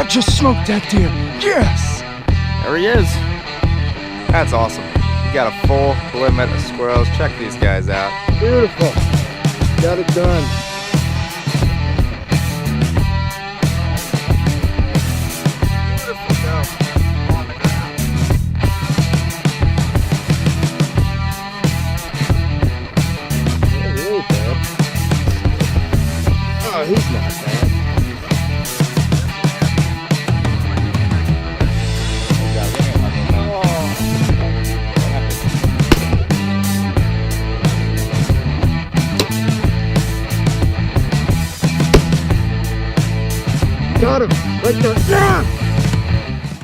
just smoked that deer. Yes! There he is. That's awesome. You got a full limit of squirrels. Check these guys out. Beautiful. Got it done. Beautiful doe on the ground. Really bad. Oh, he's not bad. Got him! Right there! Yeah!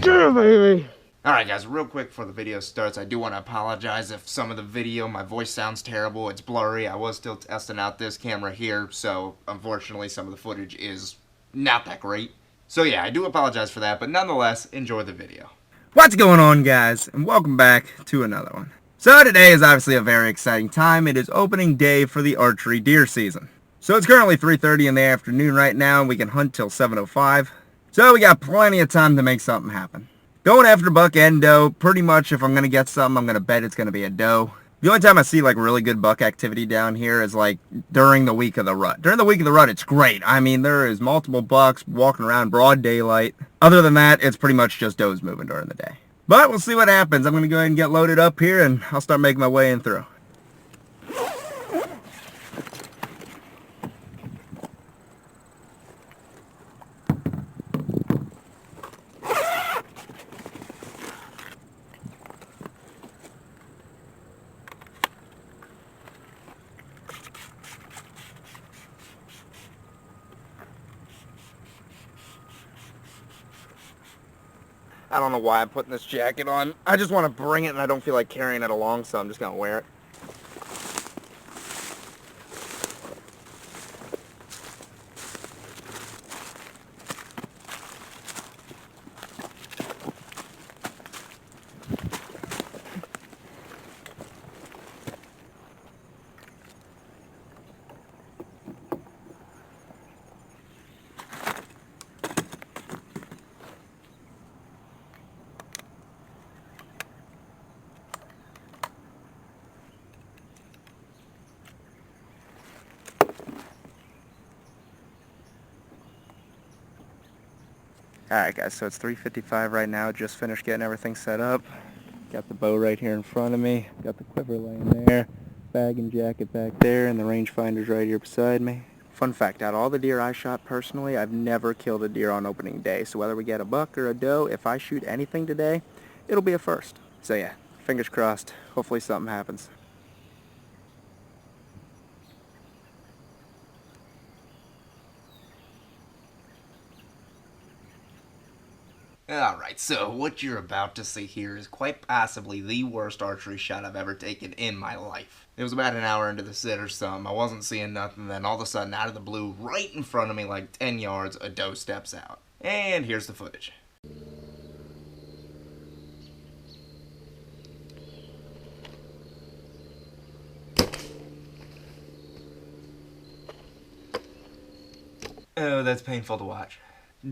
Yeah, baby! Alright guys, real quick before the video starts, I do want to apologize if some of the video, my voice sounds terrible, it's blurry. I was still testing out this camera here, so unfortunately some of the footage is not that great. So yeah, I do apologize for that, but nonetheless, enjoy the video. What's going on, guys, and welcome back to another one. So today is obviously a very exciting time. It is opening day for the archery deer season. So it's currently 3:30 in the afternoon right now, and we can hunt till 7:05. So we got plenty of time to make something happen. Going after buck and doe, pretty much if I'm going to get something, I'm going to bet it's going to be a doe. The only time I see like really good buck activity down here is like during the week of the rut. During the week of the rut, it's great. I mean, there is multiple bucks walking around broad daylight. Other than that, it's pretty much just does moving during the day. But we'll see what happens. I'm going to go ahead and get loaded up here, and I'll start making my way in through. I don't know why I'm putting this jacket on. I just want to bring it and I don't feel like carrying it along, so I'm just going to wear it. Alright guys, so it's 3:55 right now, just finished getting everything set up. Got the bow right here in front of me, got the quiver laying there, bag and jacket back there, and the rangefinder's right here beside me. Fun fact, out of all the deer I shot personally, I've never killed a deer on opening day, so whether we get a buck or a doe, if I shoot anything today, it'll be a first. So yeah, fingers crossed, hopefully something happens. Alright, so what you're about to see here is quite possibly the worst archery shot I've ever taken in my life. It was about an hour into the sit or something, I wasn't seeing nothing, then all of a sudden, out of the blue, right in front of me, like 10 yards, a doe steps out. And here's the footage. Oh, that's painful to watch.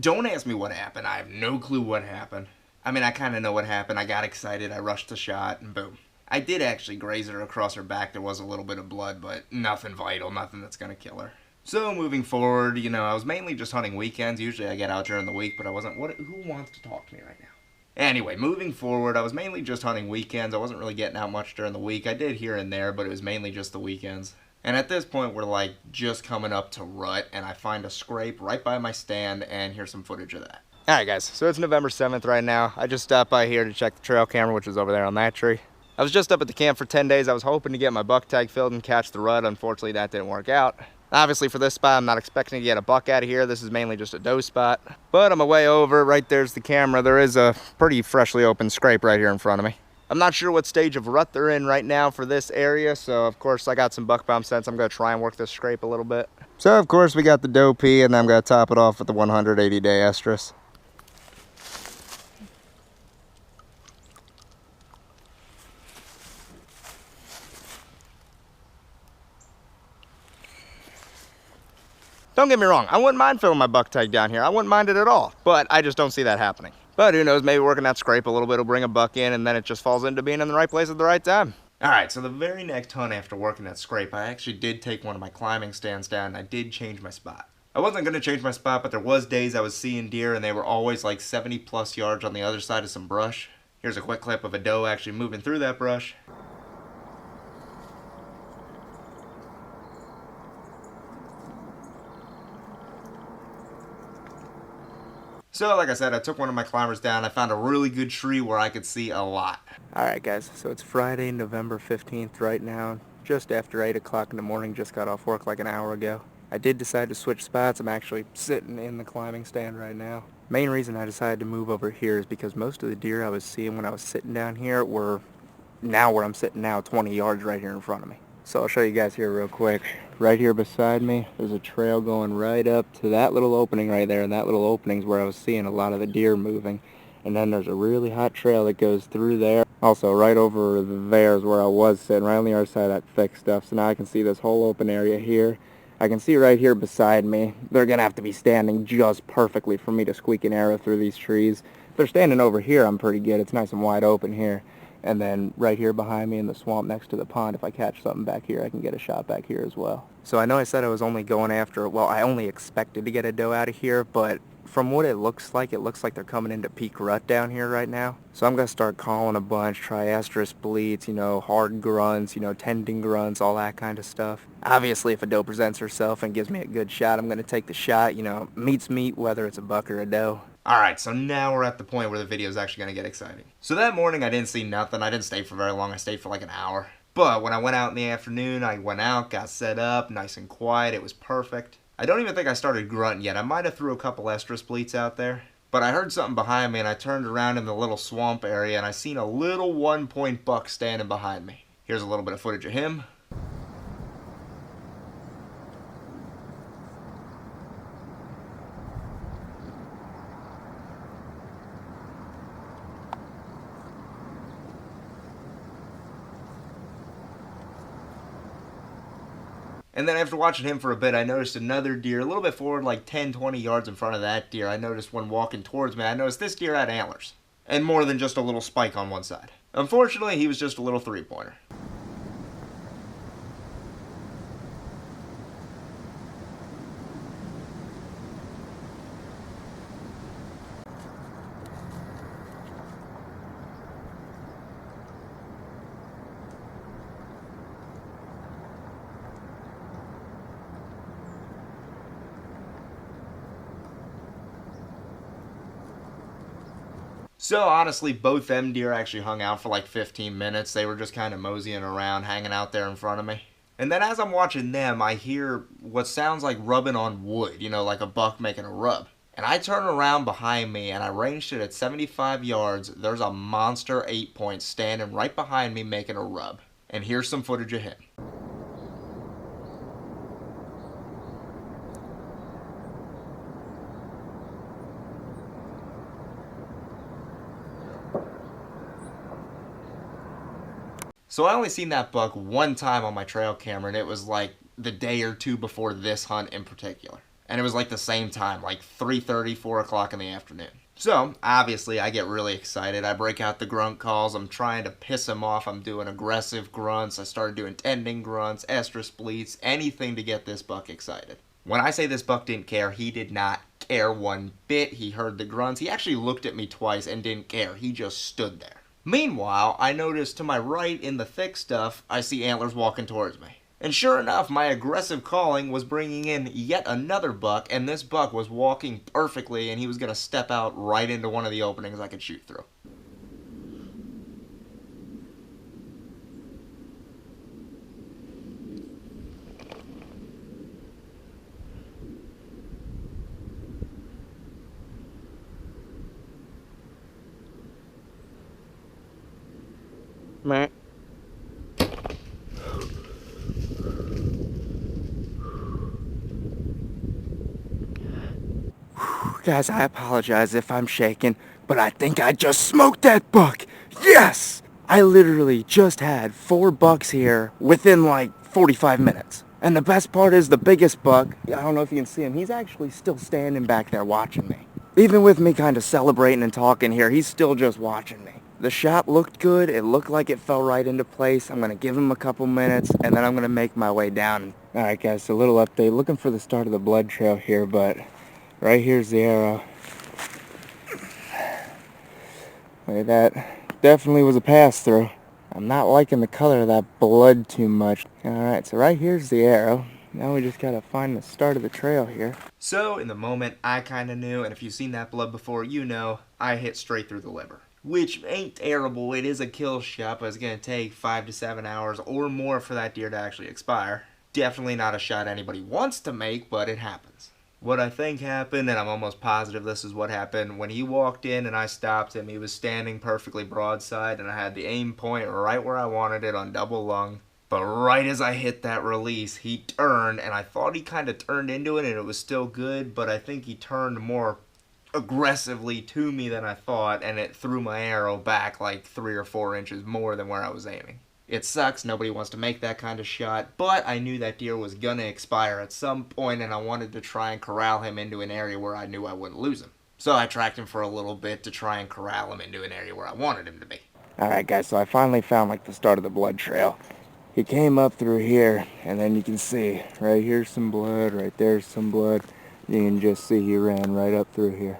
Don't ask me what happened. I have no clue what happened. I mean, I kind of know what happened. I got excited. I rushed the shot, and boom. I did actually graze her across her back. There was a little bit of blood, but nothing vital, nothing that's going to kill her. So, moving forward, you know, I was mainly just hunting weekends. Usually I get out during the week, but I wasn't... Who wants to talk to me right now? Anyway, moving forward, I was mainly just hunting weekends. I wasn't really getting out much during the week. I did here and there, but it was mainly just the weekends. And at this point, we're like just coming up to rut, and I find a scrape right by my stand, and here's some footage of that. Alright guys, so it's November 7th right now. I just stopped by here to check the trail camera, which is over there on that tree. I was just up at the camp for 10 days. I was hoping to get my buck tag filled and catch the rut. Unfortunately, that didn't work out. Obviously, for this spot, I'm not expecting to get a buck out of here. This is mainly just a doe spot. But on my way over, right there's the camera. There is a pretty freshly opened scrape right here in front of me. I'm not sure what stage of rut they're in right now for this area, so of course I got some buck bomb scents. I'm going to try and work this scrape a little bit. So of course we got the doe pea, and I'm going to top it off with the 180-day estrus. Don't get me wrong, I wouldn't mind filling my buck tag down here. I wouldn't mind it at all, but I just don't see that happening. But who knows, maybe working that scrape a little bit will bring a buck in, and then it just falls into being in the right place at the right time. Alright, so the very next hunt after working that scrape, I actually did take one of my climbing stands down, and I did change my spot. I wasn't going to change my spot, but there was days I was seeing deer, and they were always like 70 plus yards on the other side of some brush. Here's a quick clip of a doe actually moving through that brush. So, like I said, I took one of my climbers down. I found a really good tree where I could see a lot. Alright guys, so it's Friday, November 15th right now, just after 8 o'clock in the morning, just got off work like an hour ago. I did decide to switch spots. I'm actually sitting in the climbing stand right now. Main reason I decided to move over here is because most of the deer I was seeing when I was sitting down here were now where I'm sitting now, 20 yards right here in front of me. So I'll show you guys here real quick. Right here beside me, there's a trail going right up to that little opening right there, and that little opening's where I was seeing a lot of the deer moving. And then there's a really hot trail that goes through there. Also, right over there is where I was sitting, right on the other side of that thick stuff. So now I can see this whole open area here. I can see right here beside me, they're going to have to be standing just perfectly for me to squeak an arrow through these trees. If they're standing over here, I'm pretty good. It's nice and wide open here. And then right here behind me in the swamp next to the pond, if I catch something back here, I can get a shot back here as well. So I know I said I was only going after, well, I only expected to get a doe out of here, but from what it looks like they're coming into peak rut down here right now. So I'm going to start calling a bunch, triasterous bleats, hard grunts, tending grunts, all that kind of stuff. Obviously, if a doe presents herself and gives me a good shot, I'm going to take the shot, meat's meat, whether it's a buck or a doe. Alright, so now we're at the point where the video is actually going to get exciting. So that morning I didn't see nothing. I didn't stay for very long. I stayed for like an hour. But when I went out in the afternoon, I went out, got set up, nice and quiet. It was perfect. I don't even think I started grunting yet. I might have threw a couple estrus bleats out there. But I heard something behind me, and I turned around in the little swamp area, and I seen a little 1-point buck standing behind me. Here's a little bit of footage of him. And then after watching him for a bit, I noticed another deer a little bit forward, like 10, 20 yards in front of that deer. I noticed one walking towards me. I noticed this deer had antlers, and more than just a little spike on one side. Unfortunately, he was just a little 3-pointer. So honestly, both them deer actually hung out for like 15 minutes. They were just kind of moseying around, hanging out there in front of me. And then as I'm watching them, I hear what sounds like rubbing on wood, like a buck making a rub. And I turn around behind me, and I ranged it at 75 yards. There's a monster 8-point standing right behind me making a rub. And here's some footage of him. So I only seen that buck one time on my trail camera, and it was like the day or two before this hunt in particular. And it was like the same time, like 3:30, 4 o'clock in the afternoon. So, obviously, I get really excited. I break out the grunt calls. I'm trying to piss him off. I'm doing aggressive grunts. I started doing tending grunts, estrus bleats, anything to get this buck excited. When I say this buck didn't care, he did not care one bit. He heard the grunts. He actually looked at me twice and didn't care. He just stood there. Meanwhile, I noticed to my right in the thick stuff, I see antlers walking towards me. And sure enough, my aggressive calling was bringing in yet another buck, and this buck was walking perfectly, and he was going to step out right into one of the openings I could shoot through. Meh. Guys, I apologize if I'm shaking, but I think I just smoked that buck. Yes! I literally just had 4 bucks here within like 45 minutes. And the best part is the biggest buck, I don't know if you can see him, he's actually still standing back there watching me. Even with me kind of celebrating and talking here, he's still just watching me. The shot looked good. It looked like it fell right into place. I'm going to give him a couple minutes, and then I'm going to make my way down. All right, guys, so a little update. Looking for the start of the blood trail here, but right here's the arrow. Look at that. Definitely was a pass-through. I'm not liking the color of that blood too much. All right, so right here's the arrow. Now we just got to find the start of the trail here. So in the moment, I kind of knew, and if you've seen that blood before, you know I hit straight through the liver. Which ain't terrible. It is a kill shot, but it's going to take 5 to 7 hours or more for that deer to actually expire. Definitely not a shot anybody wants to make, but it happens. What I think happened, and I'm almost positive this is what happened, when he walked in and I stopped him, he was standing perfectly broadside, and I had the aim point right where I wanted it on double lung. But right as I hit that release, he turned, and I thought he kind of turned into it, and it was still good, but I think he turned more aggressively to me than I thought, and it threw my arrow back like 3 or 4 inches more than where I was aiming. It sucks, nobody wants to make that kind of shot, but I knew that deer was gonna expire at some point, and I wanted to try and corral him into an area where I knew I wouldn't lose him. So I tracked him for a little bit to try and corral him into an area where I wanted him to be. Alright guys, so I finally found like the start of the blood trail. He came up through here, and then you can see, right here's some blood, right there's some blood. You can just see he ran right up through here.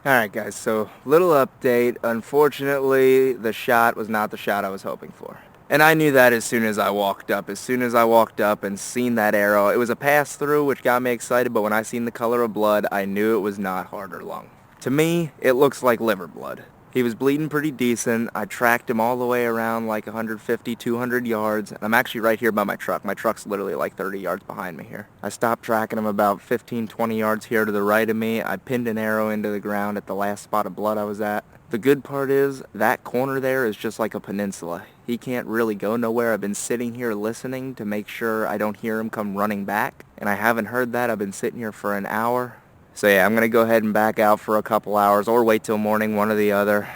Alright guys, so little update. Unfortunately, the shot was not the shot I was hoping for. And I knew that as soon as I walked up. As soon as I walked up and seen that arrow, it was a pass through, which got me excited, but when I seen the color of blood, I knew it was not heart or lung. To me, it looks like liver blood. He was bleeding pretty decent. I tracked him all the way around like 150, 200 yards. And I'm actually right here by my truck. My truck's literally like 30 yards behind me here. I stopped tracking him about 15, 20 yards here to the right of me. I pinned an arrow into the ground at the last spot of blood I was at. The good part is that corner there is just like a peninsula. He can't really go nowhere. I've been sitting here listening to make sure I don't hear him come running back. And I haven't heard that. I've been sitting here for an hour. So yeah, I'm going to go ahead and back out for a couple hours or wait till morning, one or the other.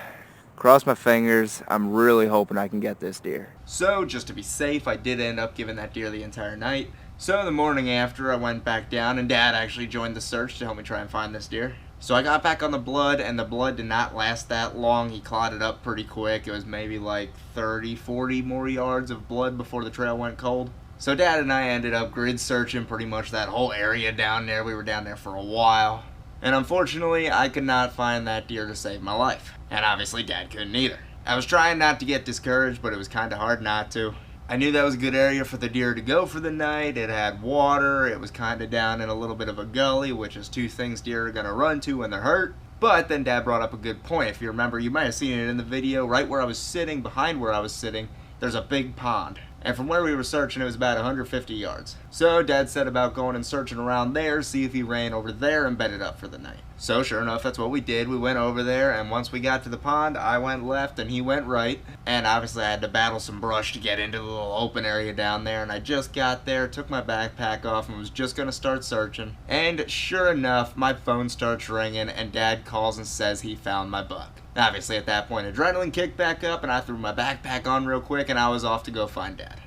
Cross my fingers. I'm really hoping I can get this deer. So just to be safe, I did end up giving that deer the entire night. So the morning after, I went back down, and Dad actually joined the search to help me try and find this deer. So I got back on the blood, and the blood did not last that long. He clotted up pretty quick. It was maybe like 30, 40 more yards of blood before the trail went cold. So Dad and I ended up grid searching pretty much that whole area down there. We were down there for a while. And unfortunately, I could not find that deer to save my life. And obviously Dad couldn't either. I was trying not to get discouraged, but it was kind of hard not to. I knew that was a good area for the deer to go for the night. It had water. It was kind of down in a little bit of a gully, which is 2 things deer are going to run to when they're hurt. But then Dad brought up a good point. If you remember, you might have seen it in the video. Right where I was sitting, behind where I was sitting, there's a big pond. And from where we were searching, it was about 150 yards. So Dad said about going and searching around there, see if he ran over there and bedded up for the night. So sure enough, that's what we did. We went over there, and once we got to the pond, I went left and he went right. And obviously I had to battle some brush to get into the little open area down there. And I just got there, took my backpack off, and was just going to start searching. And sure enough, my phone starts ringing, and Dad calls and says he found my buck. Obviously, at that point, adrenaline kicked back up, and I threw my backpack on real quick, and I was off to go find Dad.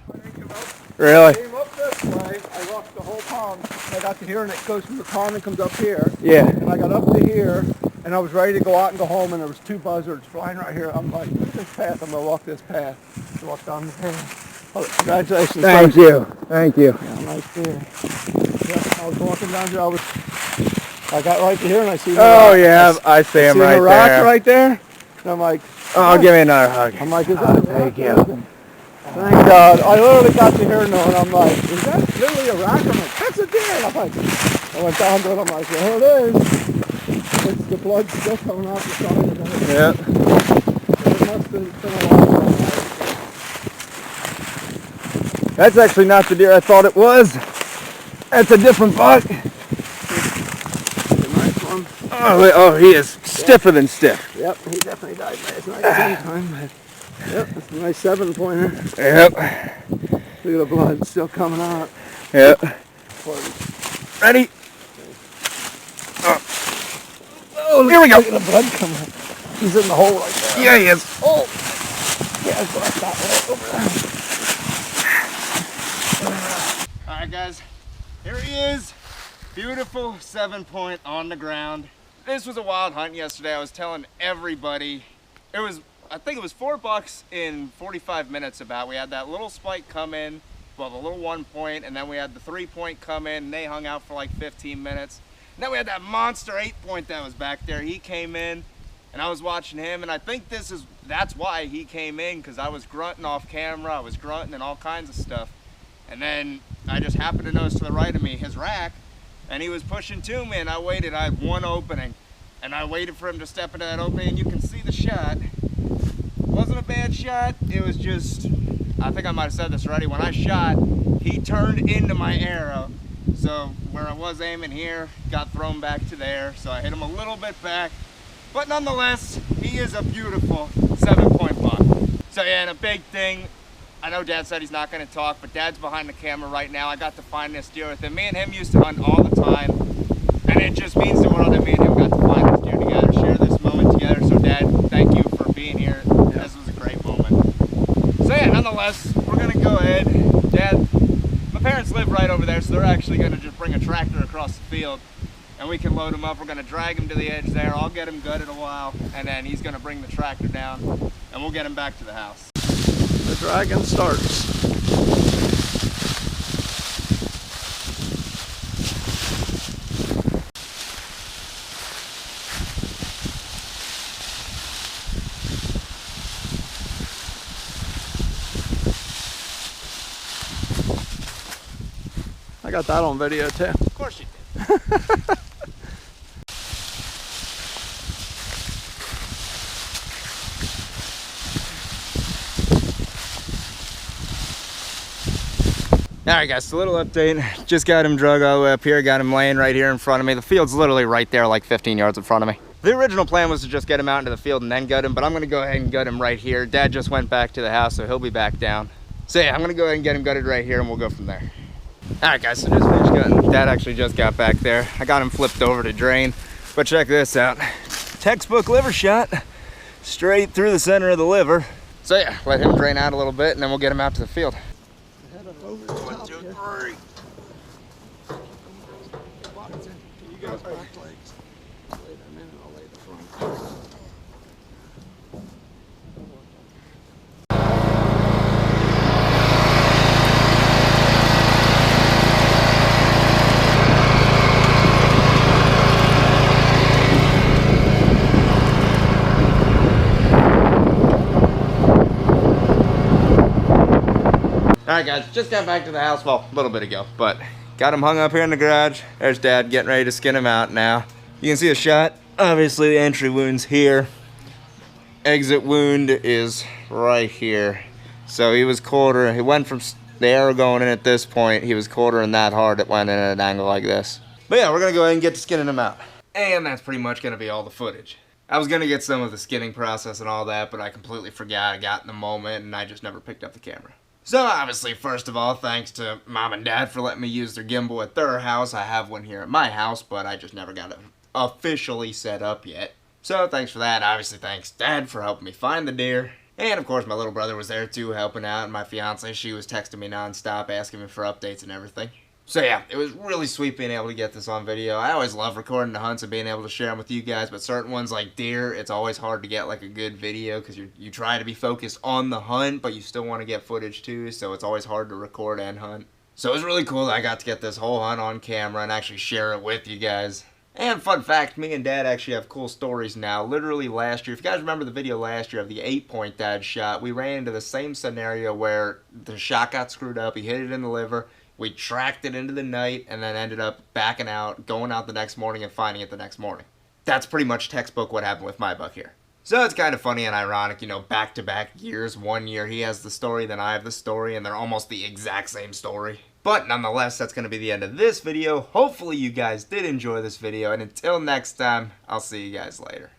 Really? I came up this way, I walked the whole pond, I got to here, and it goes from the pond and comes up here. Yeah. And I got up to here, and I was ready to go out and go home, and there was 2 buzzards flying right here. I'm like, this path, I'm going to walk this path. I walked down the path. Oh, congratulations. Thank you. Thank you. Yeah, nice deer. Yeah, I was walking down here, I got right to here, and I see I see him right a rock there. right there, and I'm like, Oh, give me another hug. I'm like, is that a rock? Thank you. Thank God. I literally got to here now, and I'm like, is that literally a rock? I'm like, that's a deer. And I'm like, I went down to it, I'm like, there it is. It's the blood still coming out the side of it. Yeah. It must have been a long time. That's actually not the deer I thought it was. That's a different buck. Oh, he is stiffer than stiff. Yep, he definitely died last night sometime. But yep, it's a nice 7-pointer. Yep. Look at the blood still coming out. Yep. Ready? Oh, here we go. Look at the blood coming out. He's in the hole right there. Yeah, he is. Oh! Yeah, it's like that way. Alright guys, here he is. Beautiful 7-point on the ground. This was a wild hunt yesterday. I was telling everybody. I think it was $4 in 45 minutes about. We had that little spike come in, well, the little 1 point, and then we had the 3-point come in, and they hung out for like 15 minutes. And then we had that monster 8-point that was back there. He came in, and I was watching him, and I think that's why he came in, because I was grunting off camera. I was grunting and all kinds of stuff. And then I just happened to notice to the right of me his rack, and he was pushing to me, and I waited. I had one opening, and I waited for him to step into that opening, and you can see the shot. It wasn't a bad shot. It was just, I think I might have said this already, when I shot, he turned into my arrow. So where I was aiming here, got thrown back to there, so I hit him a little bit back. But nonetheless, he is a beautiful 7-point buck. So yeah, and a big thing, I know Dad said he's not going to talk, but Dad's behind the camera right now. I got to find this deer with him. Me and him used to hunt all the time, and it just means the world that me and him got to find this deer together, share this moment together. So Dad, thank you for being here. Yeah. This was a great moment. So yeah, nonetheless, we're going to go ahead. Dad, my parents live right over there, so they're actually going to just bring a tractor across the field, and we can load him up. We're going to drag him to the edge there. I'll get him gutted a while, and then he's going to bring the tractor down, and we'll get him back to the house. The dragon starts. I got that on video too. Of course you did. Alright guys, so a little update. Just got him drug all the way up here, got him laying right here in front of me. The field's literally right there, like 15 yards in front of me. The original plan was to just get him out into the field and then gut him, but I'm going to go ahead and gut him right here. Dad just went back to the house, so he'll be back down. So yeah, I'm going to go ahead and get him gutted right here, and we'll go from there. Alright guys, so just finished gutting. Dad actually just got back there. I got him flipped over to drain, but check this out. Textbook liver shot, straight through the center of the liver. So yeah, let him drain out a little bit, and then we'll get him out to the field. 1, 2, 3. You guys back legs. Lay them in and I'll lay the front. Alright guys, just got back to the house, well, a little bit ago, but got him hung up here in the garage. There's Dad getting ready to skin him out now. You can see a shot. Obviously the entry wound's here. Exit wound is right here. So he was quarter, he went from the arrow going in at this point, he was quartering that hard, it went in at an angle like this. But yeah, we're gonna go ahead and get to skinning him out. And that's pretty much gonna be all the footage. I was gonna get some of the skinning process and all that, but I completely forgot. I got in the moment and I just never picked up the camera. So obviously, first of all, thanks to Mom and Dad for letting me use their gimbal at their house. I have one here at my house, but I just never got it officially set up yet. So thanks for that. Obviously, thanks Dad for helping me find the deer. And of course, my little brother was there too, helping out. And my fiance, she was texting me nonstop, asking me for updates and everything. So yeah, it was really sweet being able to get this on video. I always love recording the hunts and being able to share them with you guys, but certain ones like deer, it's always hard to get like a good video because you try to be focused on the hunt, but you still want to get footage too, so it's always hard to record and hunt. So it was really cool that I got to get this whole hunt on camera and actually share it with you guys. And fun fact, me and Dad actually have cool stories now. Literally last year, if you guys remember the video last year of the 8-point Dad shot, we ran into the same scenario where the shot got screwed up, he hit it in the liver. We tracked it into the night and then ended up backing out, going out the next morning and finding it the next morning. That's pretty much textbook what happened with my buck here. So it's kind of funny and ironic, you know, back-to-back years. 1 year he has the story, then I have the story, and they're almost the exact same story. But nonetheless, that's going to be the end of this video. Hopefully you guys did enjoy this video, and until next time, I'll see you guys later.